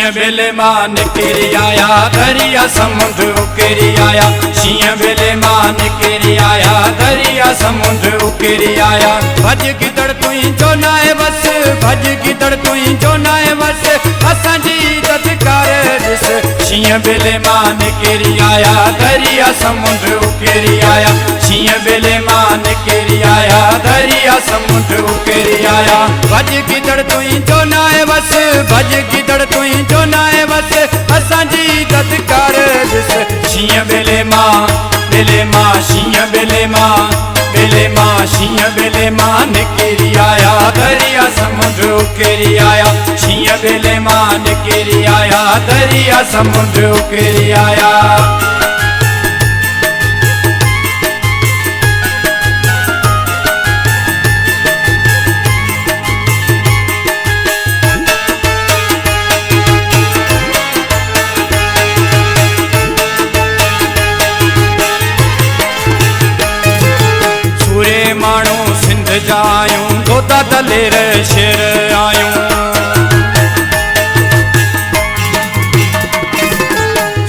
शींह बेले मां निकिरी आया दरिया समुंड उकेरी आया शींह बेले मां निकिरी आया दरिया समुंड उकेरी आया भज गिदड़ तुई जो नाए बस भज गिदड़ तुई जो नाए बस असांजी ददकार ॾिस शींह बेले मां निकिरी आया दरिया समुंड उकेरी आया शींह बेले मां निकिरी आया दरिया समुंड उकेरी आया भज गिदड़ तुई जो नाए बस भज गिदड़ तुई जो नाए बस असांजी ददकार ॾिस शींह बेले मां शींह बेले मां शींह बेले मां निकिरी आया दरिया समुंड उकेरी आया शींह बेले मां निकिरी आया दरिया समुंड उकेरी आया जायूं गोता दलेर शेर आयूं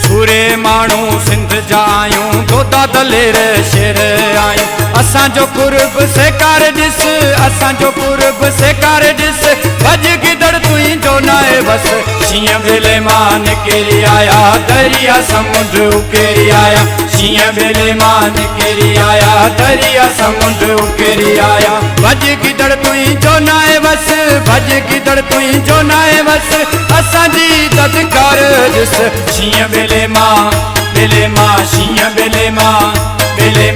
सूरे माण्हू सिंध जायूं गोता दलेर शेर आयूं असांजो कुर्ब सेकार ॾिस असांजो कुर्ब सेकार ॾिस भज गिदड़ तुई जो नाए बस शींह बेले मां निकिरी आया दरिया समुंड उकेरी आया शींह बेले मां निकिरी आया दरिया समुंड उकेरी आया भज गिदड़ तुई जो नाए बस भज गिदड़ तुई जो नाए बस असांजी ददकार ॾिस शींह बेले मां शींह बेले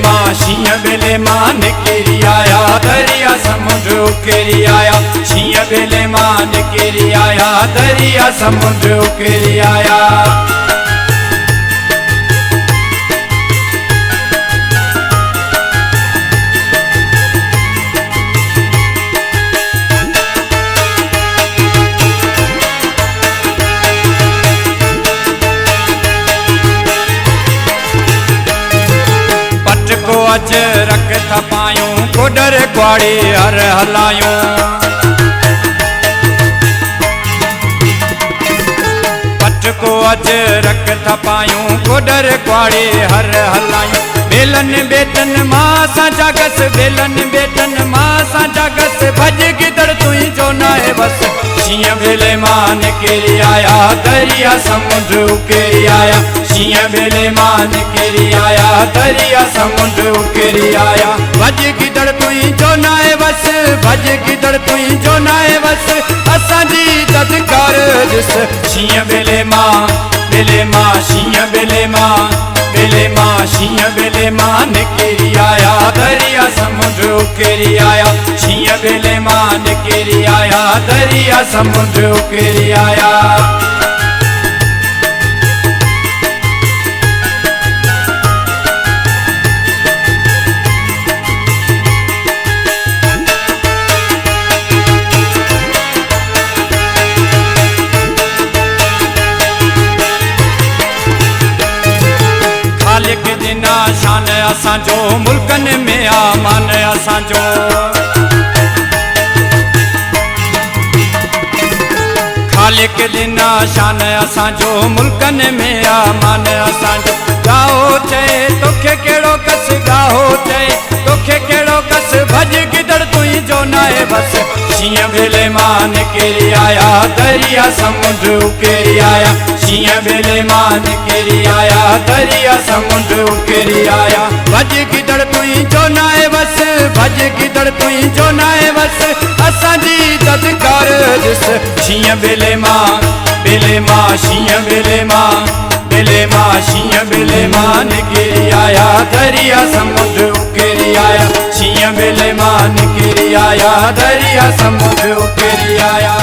मां शींह बेले मां निकिरी आया दरिया समुंड उकेरी आया शींह बेले मां निकिरी आया दरिया समुंड उकेरी आया अज रख था पायूं कोडर ग्वाड़ी हर हलायूं पट को अज रख था पायूं कोडर ग्वाड़ी हर हलायूं बेलन बेटन मां सा जागस बेलन बेटन मां सा जागस भज गिदड़ तुई जो नाए बस शींह बेले मां निकिरी आया दरिया समुंड उकेरी आया शींह बेले मां निकिरी आया दरिया समुंड उकेरी आया भज गिदड़ तुई जो नाए बस भज गिदड़ तुई जो नाए बस असांजी ददकार ॾिस शींह बेले मां शींह बेले मां शींह बेले मां निकिरी आया दरिया समुंड उकेरी आया शींह बेले मां निकिरी आया दरिया समुंड उकेरी आया खालिक जिना शान असांजो मुल्कन में आमान असांजो खालिक जिना शान असांजो मुल्कन में आमान असांजो गाहो चए तोखे कहिड़ो कस गाहो चए तोखे कहिड़ो कस भज गिदड़ तुई जो नाए बस शींह बेले मां निकिरी आया दरिया समुंड उकेरी आया शींह बेले मां निकिरी आया दरिया समुंड उकेरी आया भज गिदड़ तुई जो नाए बस भज गिदड़ तुई जो नाए बस असांजी ददकार ॾिस शींह बेले मां शींह बेले मां शींह बेले मां निकिरी आया दरिया समुंड उकेरी आया शींह बेले मां निकिरी आया दरिया समुंड उकेरी आया